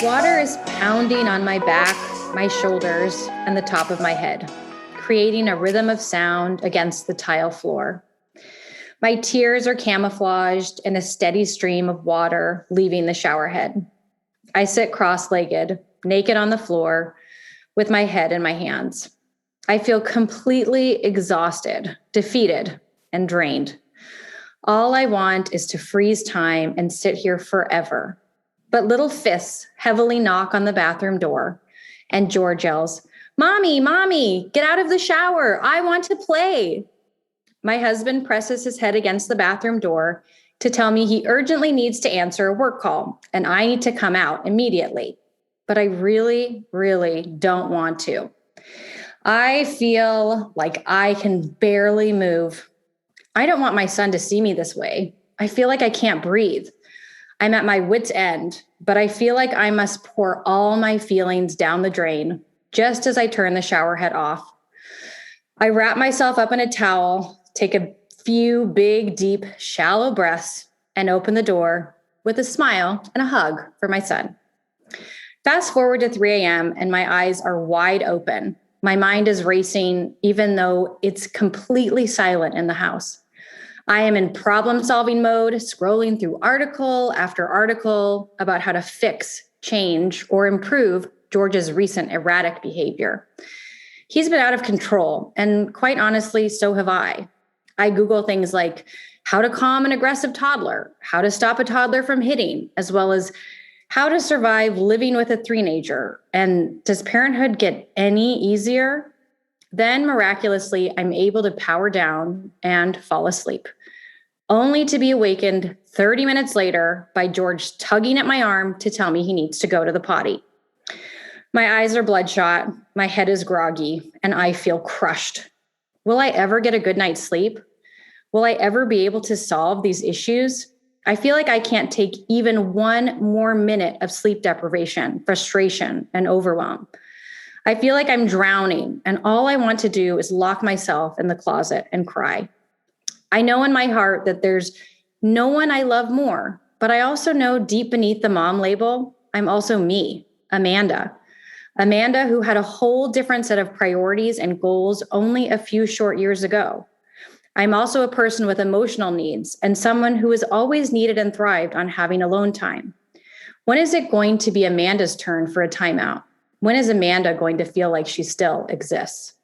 Water is pounding on my back, my shoulders, and the top of my head, creating a rhythm of sound against the tile floor. My tears are camouflaged in a steady stream of water leaving the shower head. I sit cross-legged, naked on the floor, with my head in my hands. I feel completely exhausted, defeated, and drained. All I want is to freeze time and sit here forever. But little fists heavily knock on the bathroom door, and George yells, "Mommy, Mommy, get out of the shower. I want to play." My husband presses his head against the bathroom door to tell me he urgently needs to answer a work call, and I need to come out immediately. But I really, really don't want to. I feel like I can barely move. I don't want my son to see me this way. I feel like I can't breathe. I'm at my wit's end, but I feel like I must pour all my feelings down the drain just as I turn the shower head off. I wrap myself up in a towel, take a few big, deep, shallow breaths, and open the door with a smile and a hug for my son. Fast forward to 3 a.m. and my eyes are wide open. My mind is racing, even though it's completely silent in the house. I am in problem-solving mode, scrolling through article after article about how to fix, change, or improve George's recent erratic behavior. He's been out of control, and quite honestly, so have I. I Google things like how to calm an aggressive toddler, how to stop a toddler from hitting, as well as how to survive living with a teenager. And does parenthood get any easier? Then miraculously, I'm able to power down and fall asleep, only to be awakened 30 minutes later by George tugging at my arm to tell me he needs to go to the potty. My eyes are bloodshot, my head is groggy, and I feel crushed. Will I ever get a good night's sleep? Will I ever be able to solve these issues? I feel like I can't take even one more minute of sleep deprivation, frustration, and overwhelm. I feel like I'm drowning, and all I want to do is lock myself in the closet and cry. I know in my heart that there's no one I love more, but I also know deep beneath the mom label, I'm also me, Amanda. Amanda, who had a whole different set of priorities and goals only a few short years ago. I'm also a person with emotional needs and someone who has always needed and thrived on having alone time. When is it going to be Amanda's turn for a timeout? When is Amanda going to feel like she still exists?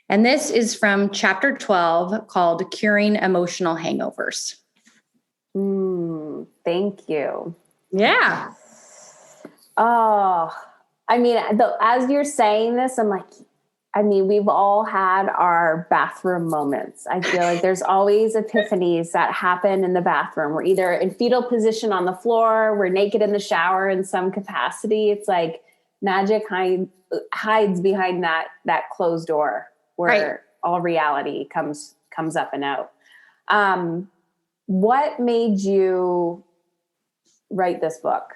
And this is from chapter 12 called Curing Emotional Hangovers. Thank you. Yeah. Oh, I mean, as you're saying this, I'm like, we've all had our bathroom moments. I feel like there's always epiphanies that happen in the bathroom. We're either in fetal position on the floor, we're naked in the shower in some capacity. It's like magic hides behind that closed door where all reality comes up and out. What made you write this book?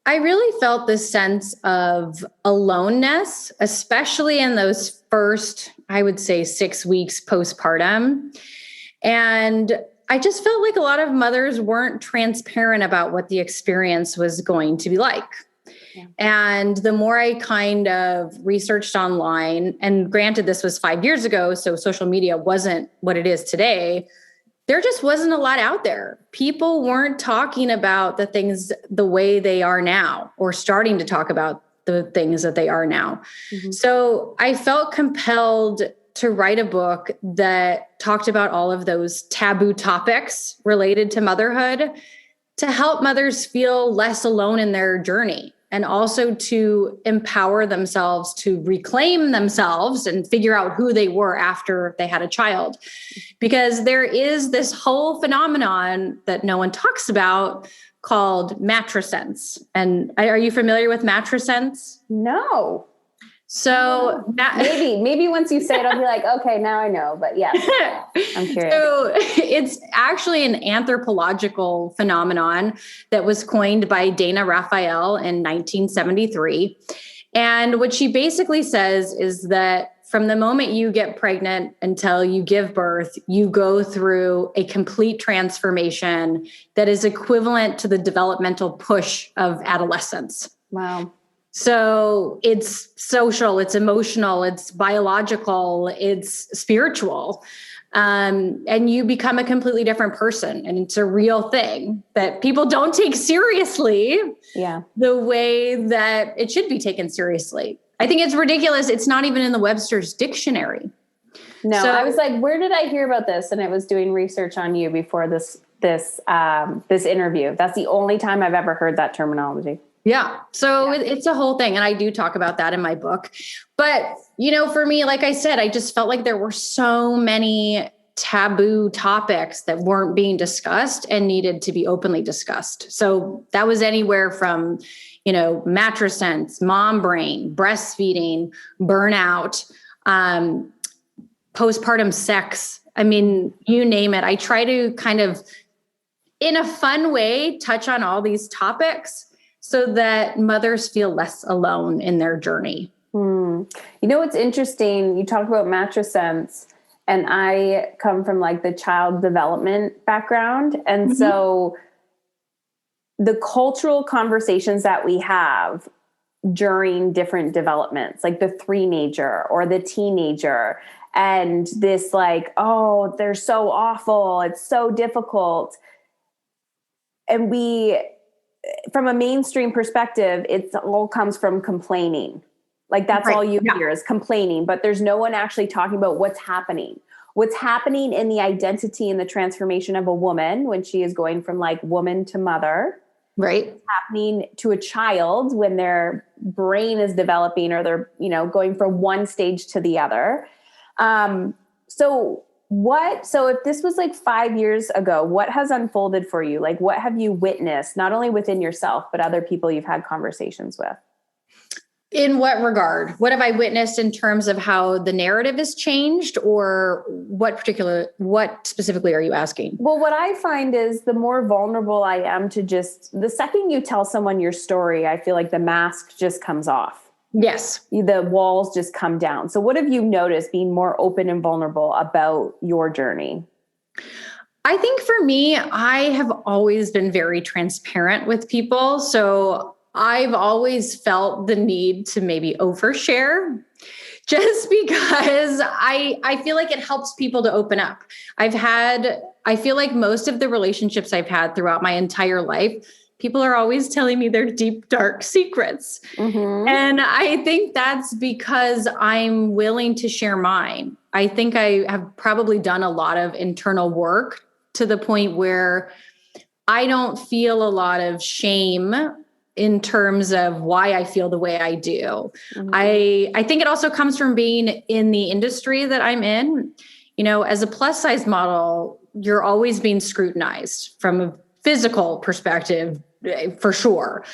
I really felt this sense of aloneness, especially in those first, I would say, 6 weeks postpartum. And I just felt like a lot of mothers weren't transparent about what the experience was going to be like. Yeah. And the more I kind of researched online, and granted, this was 5 years ago, so social media wasn't what it is today, there just wasn't a lot out there. People weren't talking about the things the way they are now, or starting to talk about the things that they are now. Mm-hmm. So I felt compelled to write a book that talked about all of those taboo topics related to motherhood to help mothers feel less alone in their journey, and also to empower themselves to reclaim themselves and figure out who they were after they had a child. Because there is this whole phenomenon that no one talks about called matrescence. And are you familiar with matrescence? No. So maybe once you say it, I'll be like, okay, now I know. But yes, I'm curious. So it's actually an anthropological phenomenon that was coined by Dana Raphael in 1973. And what she basically says is that from the moment you get pregnant until you give birth, you go through a complete transformation that is equivalent to the developmental push of adolescence. Wow. So it's social, it's emotional, it's biological, it's spiritual. And you become a completely different person. And it's a real thing that people don't take seriously the way that it should be taken seriously. I think it's ridiculous. It's not even in the Webster's dictionary. No, so, I was like, where did I hear about this? And I was doing research on you before this interview. That's the only time I've ever heard that terminology. Yeah. So it's a whole thing. And I do talk about that in my book. But, for me, like I said, I just felt like there were so many taboo topics that weren't being discussed and needed to be openly discussed. So that was anywhere from, mattress sense, mom brain, breastfeeding, burnout, postpartum sex. I mean, you name it. I try to kind of, in a fun way, touch on all these topics so that mothers feel less alone in their journey. What's interesting? You talked about mattress sense, and I come from like the child development background. And so the cultural conversations that we have during different developments, like the three-nager or the teenager, and this like, oh, they're so awful, it's so difficult. And from a mainstream perspective, it all comes from complaining. Like that's all you hear is complaining, but there's no one actually talking about what's happening in the identity and the transformation of a woman when she is going from like woman to mother. Right. What's happening to a child when their brain is developing or they're, going from one stage to the other. So if this was like 5 years ago, what has unfolded for you? Like, what have you witnessed, not only within yourself, but other people you've had conversations with? In what regard? What have I witnessed in terms of how the narrative has changed, or what specifically are you asking? Well, what I find is the more vulnerable I am to the second you tell someone your story, I feel like the mask just comes off. Yes. The walls just come down. So what have you noticed being more open and vulnerable about your journey? I think for me, I have always been very transparent with people. So I've always felt the need to maybe overshare just because I feel like it helps people to open up. I feel like most of the relationships I've had throughout my entire life, people are always telling me their deep, dark secrets. And I think that's because I'm willing to share mine. I think I have probably done a lot of internal work to the point where I don't feel a lot of shame in terms of why I feel the way I do. I think it also comes from being in the industry that I'm in. As a plus size model, you're always being scrutinized from a physical perspective, for sure.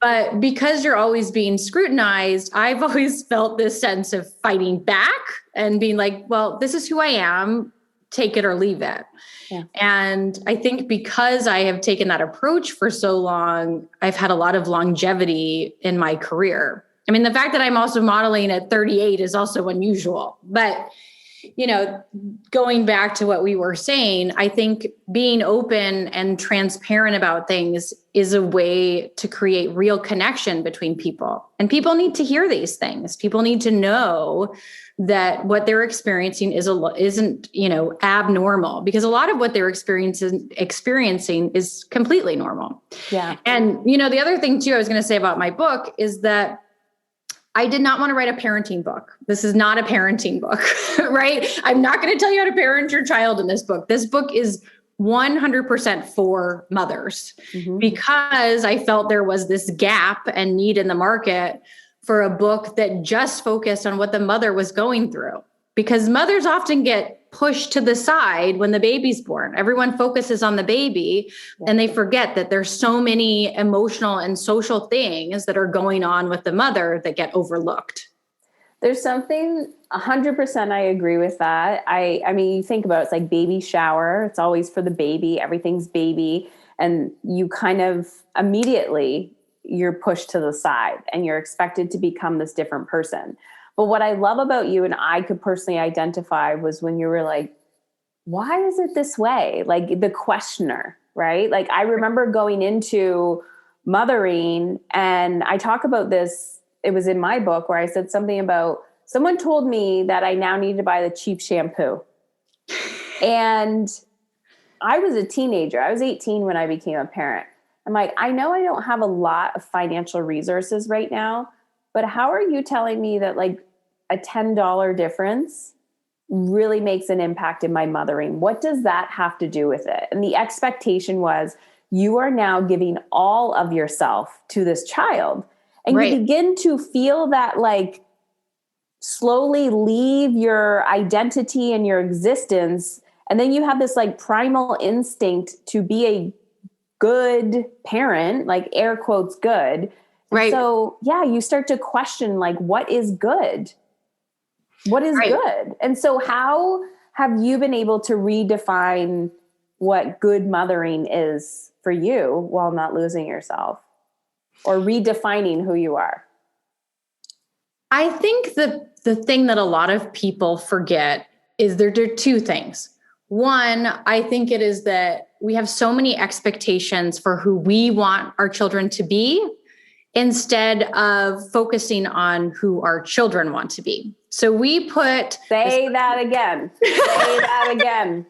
But because you're always being scrutinized, I've always felt this sense of fighting back and being like, well, this is who I am, take it or leave it. Yeah. And I think because I have taken that approach for so long, I've had a lot of longevity in my career. I mean, the fact that I'm also modeling at 38 is also unusual, but going back to what we were saying, I think being open and transparent about things is a way to create real connection between people. And people need to hear these things. People need to know that what they're experiencing isn't abnormal, because a lot of what they're experiencing is completely normal. Yeah. And, the other thing too, I was going to say about my book is that I did not want to write a parenting book. This is not a parenting book, right? I'm not going to tell you how to parent your child in this book. This book is 100% for mothers because I felt there was this gap and need in the market for a book that just focused on what the mother was going through. Because mothers often get pushed to the side when the baby's born. Everyone focuses on the baby and they forget that there's so many emotional and social things that are going on with the mother that get overlooked. There's something 100%. I agree with that. I mean, you think about it, it's like baby shower. It's always for the baby. Everything's baby. And you kind of immediately you're pushed to the side and you're expected to become this different person. But what I love about you, and I could personally identify, was when you were like, why is it this way? Like the questioner, right? Like I remember going into mothering, and I talk about this, it was in my book where I said something about someone told me that I now need to buy the cheap shampoo. And I was a teenager. I was 18 when I became a parent. I'm like, I know I don't have a lot of financial resources right now, but how are you telling me that like a $10 difference really makes an impact in my mothering? What does that have to do with it? And the expectation was you are now giving all of yourself to this child. And Right. you begin to feel that like slowly leave your identity and your existence. And then you have this like primal instinct to be a good parent, like air quotes good. And Right. so, yeah, you start to question like, what is good? What is Right. good? And so how have you been able to redefine what good mothering is for you while not losing yourself or redefining who you are? I think the thing that a lot of people forget is there are two things. One, I think it is that we have so many expectations for who we want our children to be instead of focusing on who our children want to be. So we put... Say that again. Say that again.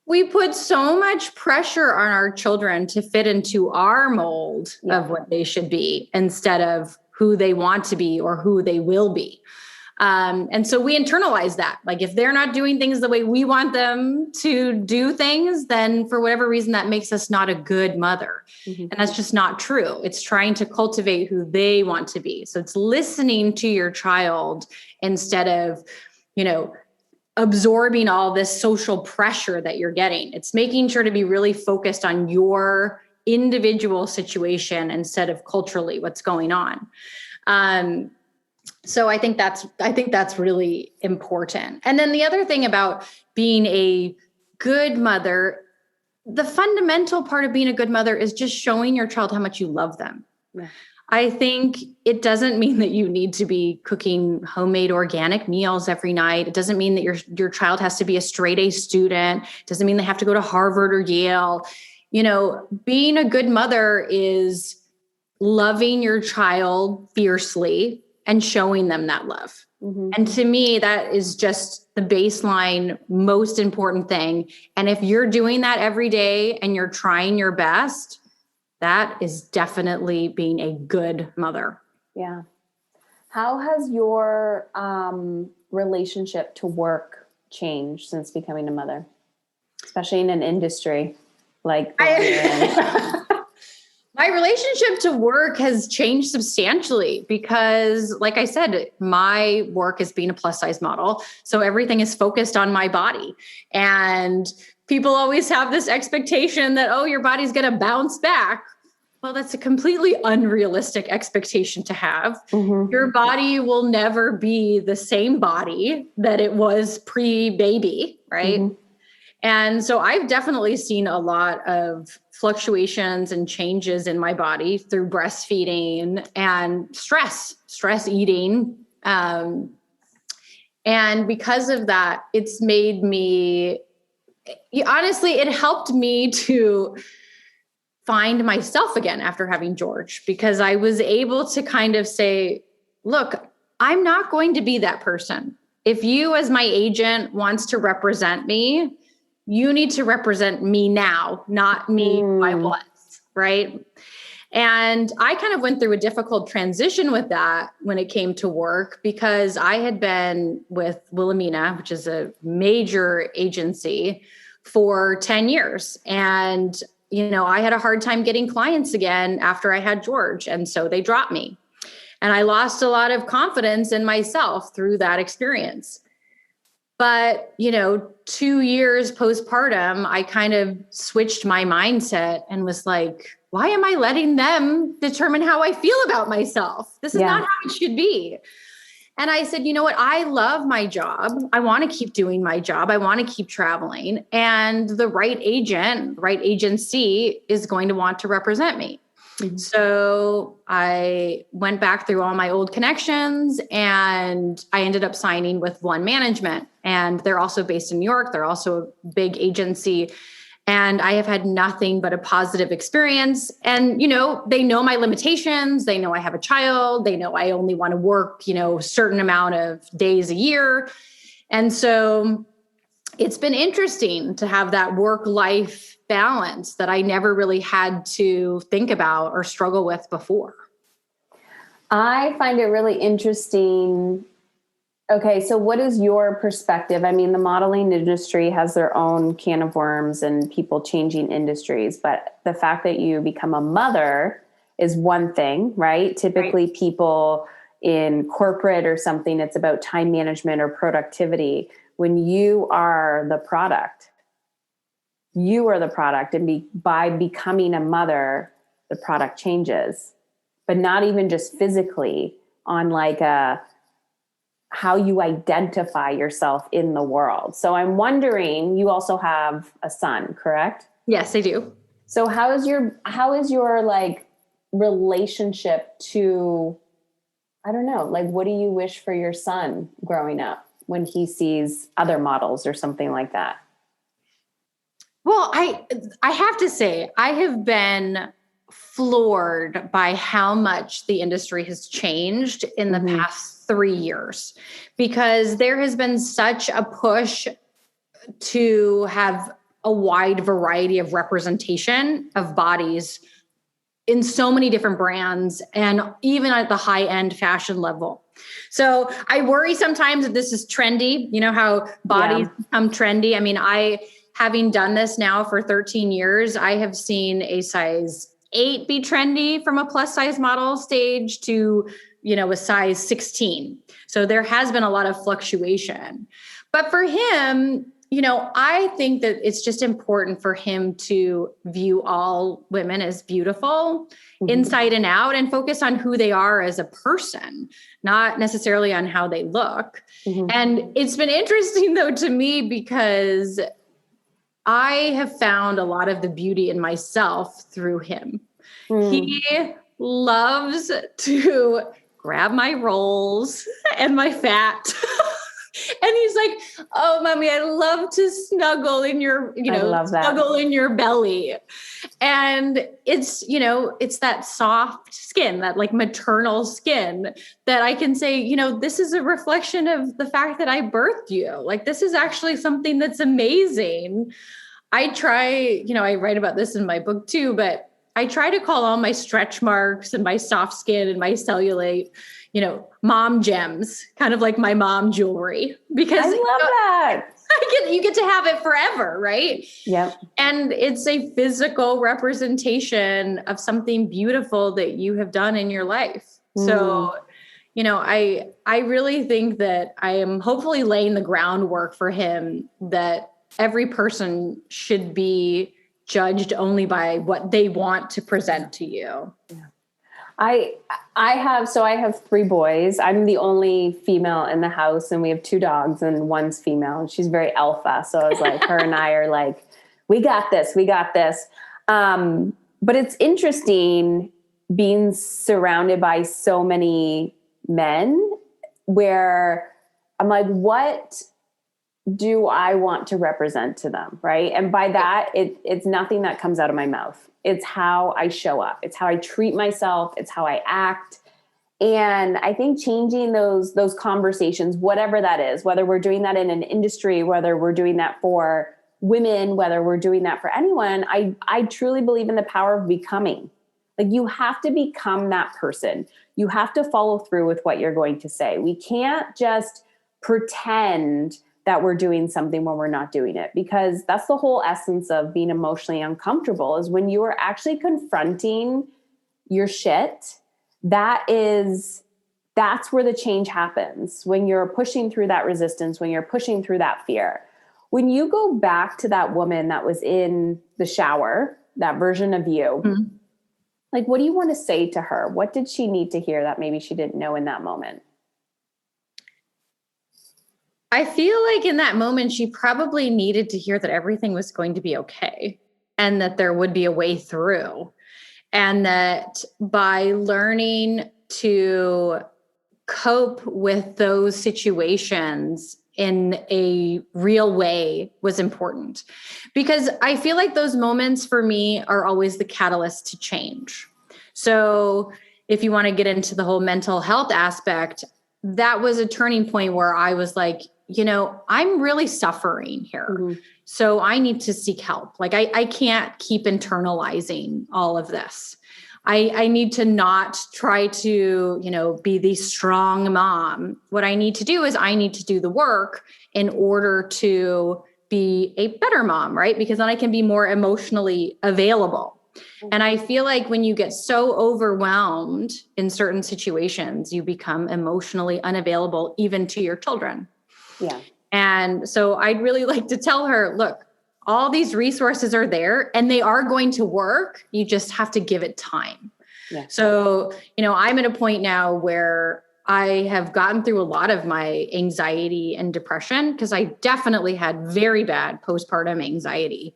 We put so much pressure on our children to fit into our mold of what they should be instead of who they want to be or who they will be. And so we internalize that. Like if they're not doing things the way we want them to do things, then for whatever reason, that makes us not a good mother. Mm-hmm. And that's just not true. It's trying to cultivate who they want to be. So it's listening to your child instead of, absorbing all this social pressure that you're getting. It's making sure to be really focused on your individual situation instead of culturally what's going on. So I think that's really important. And then the other thing about being a good mother, the fundamental part of being a good mother is just showing your child how much you love them. Yeah. I think it doesn't mean that you need to be cooking homemade organic meals every night. It doesn't mean that your child has to be a straight A student. It doesn't mean they have to go to Harvard or Yale. Being a good mother is loving your child fiercely and showing them that love. Mm-hmm. And to me, that is just the baseline, most important thing. And if you're doing that every day and you're trying your best, that is definitely being a good mother. Yeah. How has your relationship to work changed since becoming a mother, especially in an industry like My relationship to work has changed substantially because, like I said, my work is being a plus size model. So everything is focused on my body. And people always have this expectation that, your body's going to bounce back. Well, that's a completely unrealistic expectation to have. Mm-hmm. Your body will never be the same body that it was pre-baby, right? Mm-hmm. And so I've definitely seen a lot of fluctuations and changes in my body through breastfeeding and stress eating. And because of that, it's made me, honestly, it helped me to find myself again after having George, because I was able to kind of say, look, I'm not going to be that person. If you as my agent wants to represent me, you need to represent me now, not me who I was, right? And I kind of went through a difficult transition with that when it came to work, because I had been with Wilhelmina, which is a major agency, for 10 years. And I had a hard time getting clients again after I had George. And so they dropped me. And I lost a lot of confidence in myself through that experience. But, 2 years postpartum, I kind of switched my mindset and was like, why am I letting them determine how I feel about myself? This is not how it should be. And I said, you know what? I love my job. I want to keep doing my job. I want to keep traveling. And the right agent, right agency is going to want to represent me. Mhm. So I went back through all my old connections and I ended up signing with One Management. And they're also based in New York. They're also a big agency. And I have had nothing but a positive experience. And, they know my limitations. They know I have a child. They know I only want to work, a certain amount of days a year. And so it's been interesting to have that work-life balance that I never really had to think about or struggle with before. I find it really interesting. Okay, so what is your perspective? I mean, the modeling industry has their own can of worms and people changing industries, but the fact that you become a mother is one thing, right? Typically, Right. people in corporate or something, it's about time management or productivity. When you are the product, and by becoming a mother, the product changes, but not even just physically, on like a how you identify yourself in the world. So I'm wondering, you also have a son, correct? Yes, I do. So how is your like relationship to, I don't know, like what do you wish for your son growing up when he sees other models or something like that? Well, I have to say, I have been floored by how much the industry has changed in the Mm-hmm. past 3 years, because there has been such a push to have a wide variety of representation of bodies in so many different brands and even at the high end fashion level. So I worry sometimes that this is trendy, how bodies become trendy. I mean, having done this now for 13 years, I have seen a size 8 be trendy from a plus size model stage to, a size 16. So there has been a lot of fluctuation. But for him, I think that it's just important for him to view all women as beautiful, Mm-hmm. inside and out, and focus on who they are as a person, not necessarily on how they look. Mm-hmm. And it's been interesting, though, to me, because I have found a lot of the beauty in myself through him. He loves to grab my rolls and my fat. And he's like, "Oh, mommy, I love to snuggle in your, I love that. snuggle in your belly." And it's that soft skin, that like maternal skin that I can say, this is a reflection of the fact that I birthed you. Like, this is actually something that's amazing. I try, I write about this in my book too, but I try to call all my stretch marks and my soft skin and my cellulite, mom gems, kind of like my mom jewelry, because I love that. you get to have it forever, right? Yep. And it's a physical representation of something beautiful that you have done in your life. So, I really think that I am hopefully laying the groundwork for him that every person should be judged only by what they want to present to you. Yeah. I have 3 boys. I'm the only female in the house, and we have 2 dogs, and one's female, and she's very alpha. So I was like, her and I are like, we got this. But it's interesting being surrounded by so many men where I'm like, what do I want to represent to them? Right. And by that, it's nothing that comes out of my mouth. It's how I show up. It's how I treat myself. It's how I act. And I think changing those conversations, whatever that is, whether we're doing that in an industry, whether we're doing that for women, whether we're doing that for anyone, I truly believe in the power of becoming. Like, you have to become that person. You have to follow through with what you're going to say. We can't just pretend that we're doing something when we're not doing it, because that's the whole essence of being emotionally uncomfortable, is when you are actually confronting your shit. That's where the change happens. When you're pushing through that resistance, when you're pushing through that fear. When you go back to that woman that was in the shower, that version of you, Mm-hmm. like, what do you want to say to her? What did she need to hear that maybe she didn't know in that moment? I feel like in that moment, she probably needed to hear that everything was going to be okay and that there would be a way through. And that by learning to cope with those situations in a real way was important, because I feel like those moments for me are always the catalyst to change. So if you want to get into the whole mental health aspect, that was a turning point where I was like, I'm really suffering here. Mm-hmm. So I need to seek help. Like I can't keep internalizing all of this. I need to not try to, be the strong mom. What I need to do is I need to do the work in order to be a better mom, right? Because then I can be more emotionally available. And I feel like when you get so overwhelmed in certain situations, you become emotionally unavailable even to your children. Yeah. And so I'd really like to tell her, look, all these resources are there and they are going to work. You just have to give it time. Yeah. So, I'm at a point now where I have gotten through a lot of my anxiety and depression, because I definitely had very bad postpartum anxiety.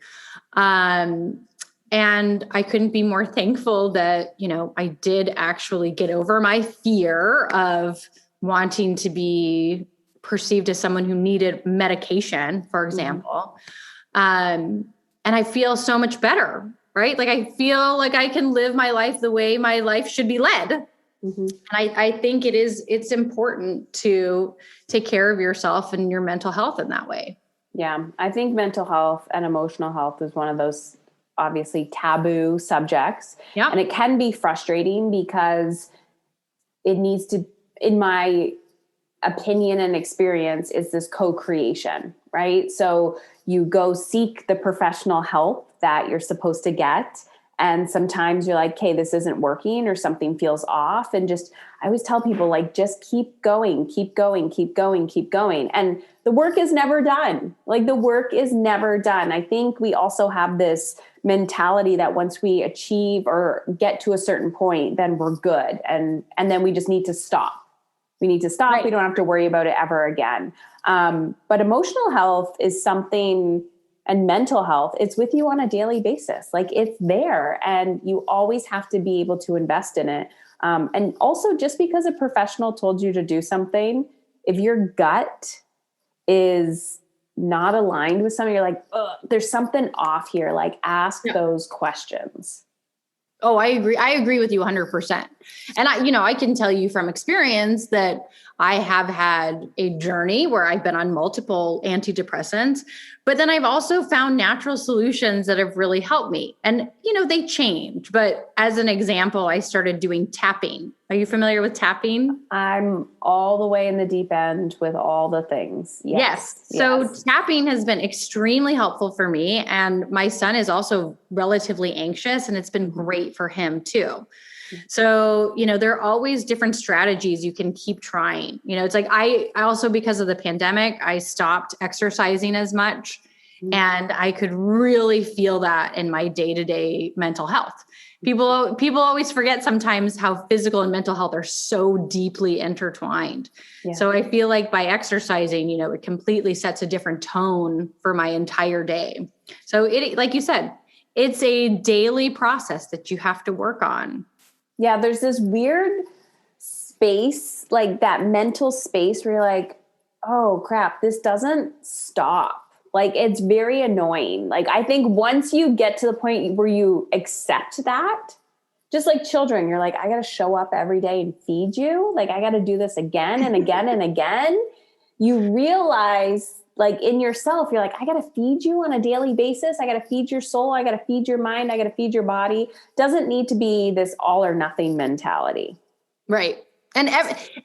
And I couldn't be more thankful that, I did actually get over my fear of wanting to be perceived as someone who needed medication, for example. Mm-hmm. And I feel so much better, right? Like I feel like I can live my life the way my life should be led. Mm-hmm. And I think it's important to take care of yourself and your mental health in that way. Yeah. I think mental health and emotional health is one of those obviously taboo subjects. Yeah. And it can be frustrating because it needs to, in my opinion and experience, is this co-creation, right? So you go seek the professional help that you're supposed to get. And sometimes you're like, okay, this isn't working or something feels off. And I always tell people, like, just keep going, keep going, keep going, keep going. And the work is never done. Like the work is never done. I think we also have this mentality that once we achieve or get to a certain point, then we're good. And then we just need to stop. We need to stop. Right. We don't have to worry about it ever again. But emotional health is something, and mental health, it's with you on a daily basis. Like it's there and you always have to be able to invest in it. And also just because a professional told you to do something, if your gut is not aligned with something, you're like, there's something off here. Like ask those questions. Oh, I agree. I agree with you 100%. And I can tell you from experience that I have had a journey where I've been on multiple antidepressants, but then I've also found natural solutions that have really helped me. And, they change. But as an example, I started doing tapping. Are you familiar with tapping? I'm all the way in the deep end with all the things. Yes. So tapping has been extremely helpful for me. And my son is also relatively anxious, and it's been great for him too. So, there are always different strategies you can keep trying. It's like I also, because of the pandemic, I stopped exercising as much. And I could really feel that in my day-to-day mental health. People always forget sometimes how physical and mental health are so deeply intertwined. Yeah. So I feel like by exercising, it completely sets a different tone for my entire day. So it, like you said, it's a daily process that you have to work on. Yeah, there's this weird space, like that mental space where you're like, oh crap, this doesn't stop. Like it's very annoying. Like I think once you get to the point where you accept that, just like children, you're like, I got to show up every day and feed you. Like I got to do this again and again and again. You realize like in yourself, you're like, I got to feed you on a daily basis. I got to feed your soul. I got to feed your mind. I got to feed your body. Doesn't need to be this all or nothing mentality. Right. And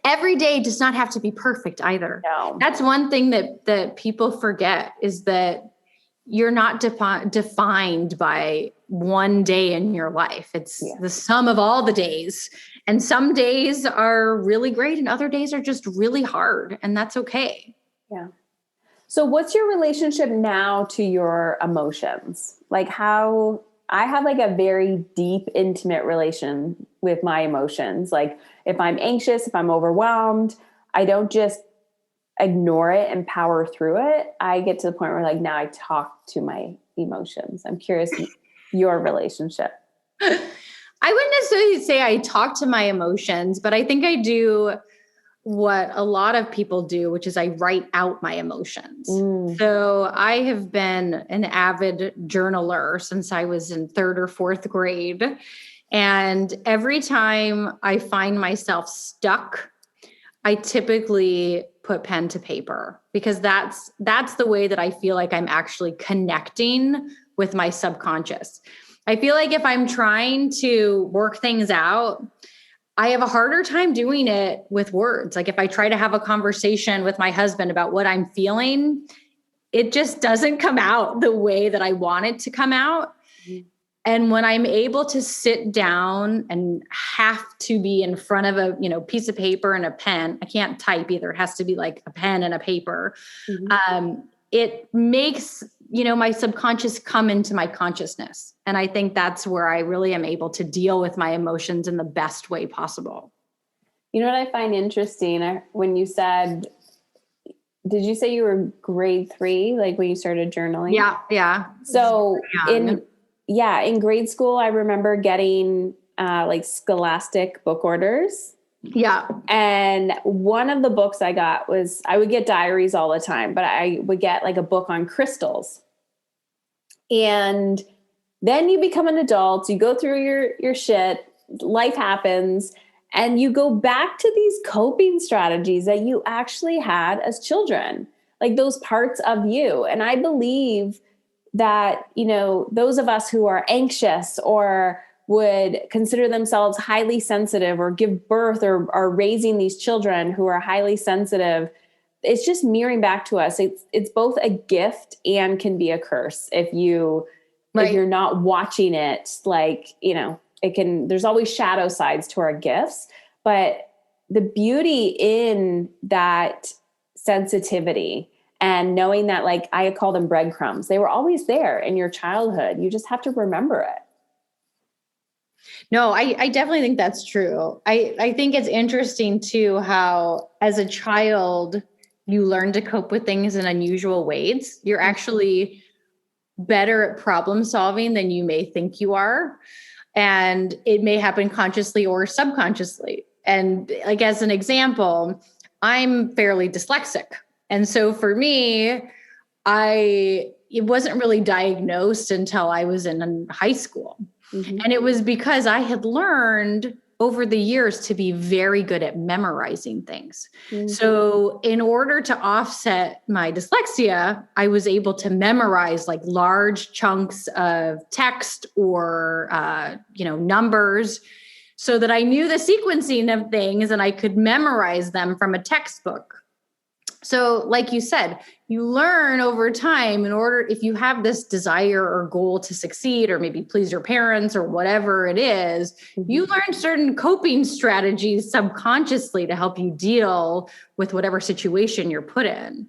every day does not have to be perfect either. No. That's one thing that people forget, is that you're not defined by one day in your life. It's the sum of all the days. And some days are really great and other days are just really hard. And that's okay. Yeah. So what's your relationship now to your emotions? Like how I have like a very deep, intimate relation with my emotions. Like if I'm anxious, if I'm overwhelmed, I don't just ignore it and power through it. I get to the point where like now I talk to my emotions. I'm curious your relationship. I wouldn't necessarily say I talk to my emotions, but I think I do what a lot of people do, which is I write out my emotions. So I have been an avid journaler since I was in 3rd or 4th grade. And every time I find myself stuck, I typically put pen to paper because that's the way that I feel like I'm actually connecting with my subconscious. I feel like if I'm trying to work things out, I have a harder time doing it with words. Like if I try to have a conversation with my husband about what I'm feeling, it just doesn't come out the way that I want it to come out. And when I'm able to sit down and have to be in front of a, piece of paper and a pen, I can't type either. It has to be like a pen and a paper. It makes, my subconscious come into my consciousness. And I think that's where I really am able to deal with my emotions in the best way possible. You know what I find interesting when you said, did you say you were grade 3, like when you started journaling? Yeah. So in grade school, I remember getting like Scholastic book orders. Yeah. And one of the books I got was, I would get diaries all the time, but I would get like a book on crystals. And then you become an adult, you go through your shit, life happens, and you go back to these coping strategies that you actually had as children, like those parts of you. And I believe that, those of us who are anxious or would consider themselves highly sensitive or give birth or are raising these children who are highly sensitive, it's just mirroring back to us. It's both a gift and can be a curse if you're not watching it. Like, there's always shadow sides to our gifts, but the beauty in that sensitivity and knowing that, like, I call them breadcrumbs, they were always there in your childhood. You just have to remember it. No, I definitely think that's true. I think it's interesting too, how as a child, you learn to cope with things in unusual ways. You're actually better at problem solving than you may think you are. And it may happen consciously or subconsciously. And like, as an example, I'm fairly dyslexic. And so for me, it wasn't really diagnosed until I was in high school. And it was because I had learned over the years to be very good at memorizing things. So in order to offset my dyslexia, I was able to memorize like large chunks of text or, numbers, so that I knew the sequencing of things and I could memorize them from a textbook. So like you said, you learn over time if you have this desire or goal to succeed or maybe please your parents or whatever it is, you learn certain coping strategies subconsciously to help you deal with whatever situation you're put in.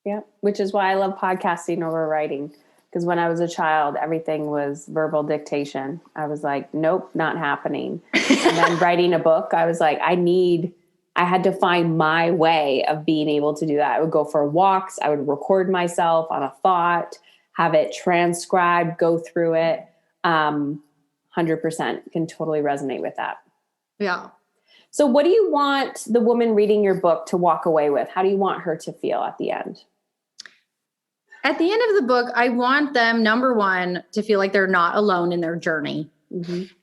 Yeah. Which is why I love podcasting over writing. Because when I was a child, everything was verbal dictation. I was like, nope, not happening. And then writing a book, I was like, I had to find my way of being able to do that. I would go for walks. I would record myself on a thought, have it transcribed, go through it. 100% can totally resonate with that. Yeah. So what do you want the woman reading your book to walk away with? How do you want her to feel at the end? At the end of the book, I want them, number one, to feel like they're not alone in their journey.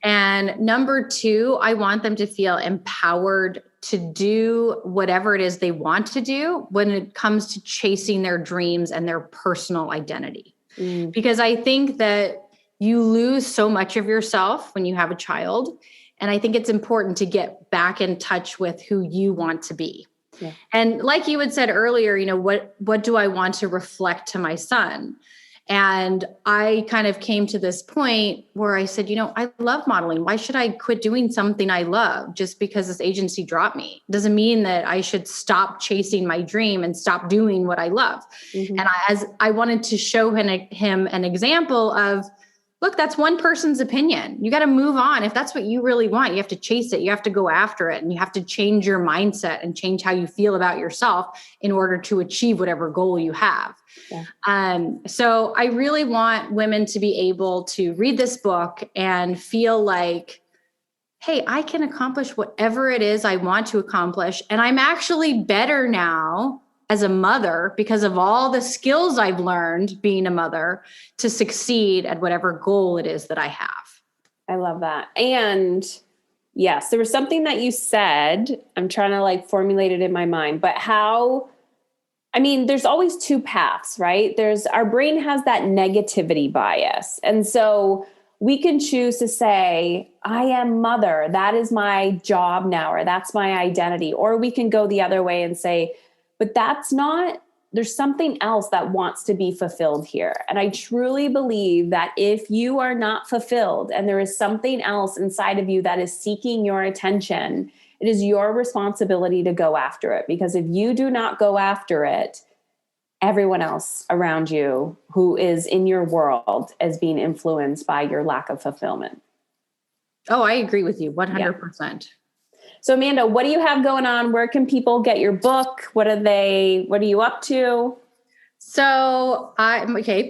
And number two, I want them to feel empowered to do whatever it is they want to do when it comes to chasing their dreams and their personal identity. Because I think that you lose so much of yourself when you have a child. And I think it's important to get back in touch with who you want to be. Yeah. And like you had said earlier, what do I want to reflect to my son? And I kind of came to this point where I said, I love modeling. Why should I quit doing something I love just because this agency dropped me? It doesn't mean that I should stop chasing my dream and stop doing what I love. And I wanted to show him an example of look, that's one person's opinion. You got to move on. If that's what you really want, you have to chase it. You have to go after it, and you have to change your mindset and change how you feel about yourself in order to achieve whatever goal you have. Yeah. So I really want women to be able to read this book and feel like, hey, I can accomplish whatever it is I want to accomplish. And I'm actually better now as a mother because of all the skills I've learned being a mother to succeed at whatever goal it is that I have. I love that. And yes, there was something that you said, I'm trying to like formulate it in my mind, but there's always two paths, right? Our brain has that negativity bias. And so we can choose to say, I am mother. That is my job now, or that's my identity. Or we can go the other way and say, but there's something else that wants to be fulfilled here. And I truly believe that if you are not fulfilled and there is something else inside of you that is seeking your attention, it is your responsibility to go after it. Because if you do not go after it, everyone else around you who is in your world is being influenced by your lack of fulfillment. Oh, I agree with you 100%. Yeah. So Amanda, what do you have going on? Where can people get your book? What are you up to? So,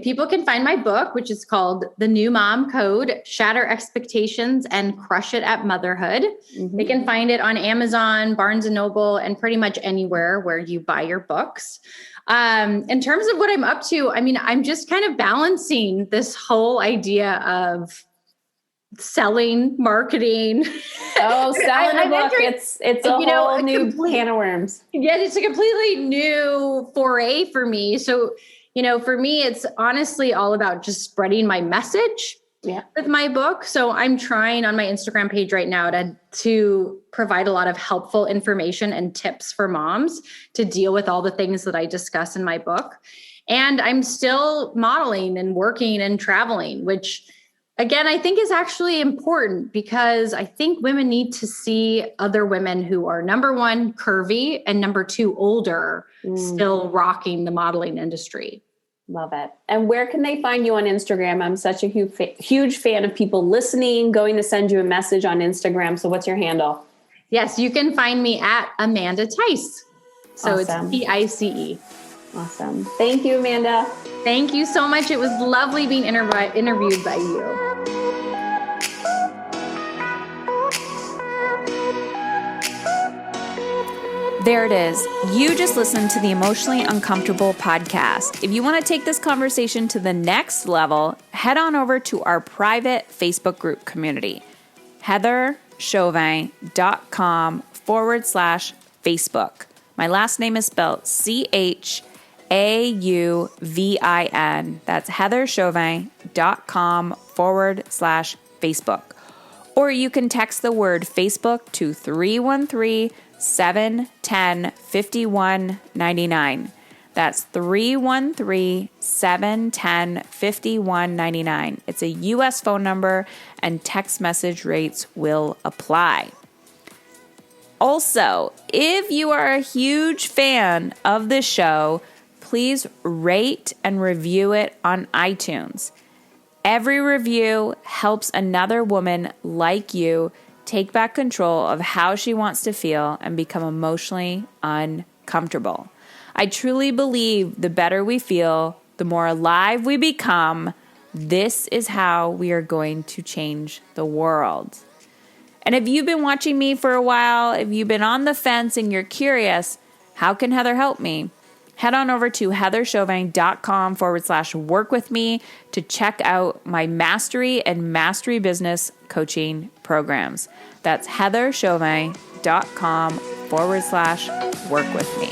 people can find my book, which is called The New Mom Code, Shatter Expectations and Crush It at Motherhood. Mm-hmm. They can find it on Amazon, Barnes & Noble, and pretty much anywhere where you buy your books. In terms of what I'm up to, I'm just kind of balancing this whole idea of selling, marketing. Oh, selling a book. It's a whole new can of worms. Yeah, it's a completely new foray for me. So, for me, it's honestly all about just spreading my message with my book. So I'm trying on my Instagram page right now to provide a lot of helpful information and tips for moms to deal with all the things that I discuss in my book. And I'm still modeling and working and traveling, which again, I think is actually important because I think women need to see other women who are, number one, curvy, and number two, older, still rocking the modeling industry. Love it. And where can they find you on Instagram? I'm such a huge fan of people listening, going to send you a message on Instagram. So what's your handle? Yes, you can find me at Amanda Tice. So Awesome. It's Tice. Awesome. Thank you, Amanda. Thank you so much. It was lovely being interviewed by you. There it is. You just listened to the Emotionally Uncomfortable podcast. If you want to take this conversation to the next level, head on over to our private Facebook group community, heatherchauvin.com/Facebook. My last name is spelled CHAUVIN. That's heatherchauvin.com/Facebook. Or you can text the word Facebook to 313-710-5199. That's 313-710-5199. It's a U.S. phone number and text message rates will apply. Also, if you are a huge fan of this show, please rate and review it on iTunes. Every review helps another woman like you take back control of how she wants to feel and become emotionally uncomfortable. I truly believe the better we feel, the more alive we become. This is how we are going to change the world. And if you've been watching me for a while, if you've been on the fence and you're curious, how can Heather help me? Head on over to heatherchauvin.com/work with me to check out my mastery and mastery business coaching programs. That's heatherchauvin.com/work with me.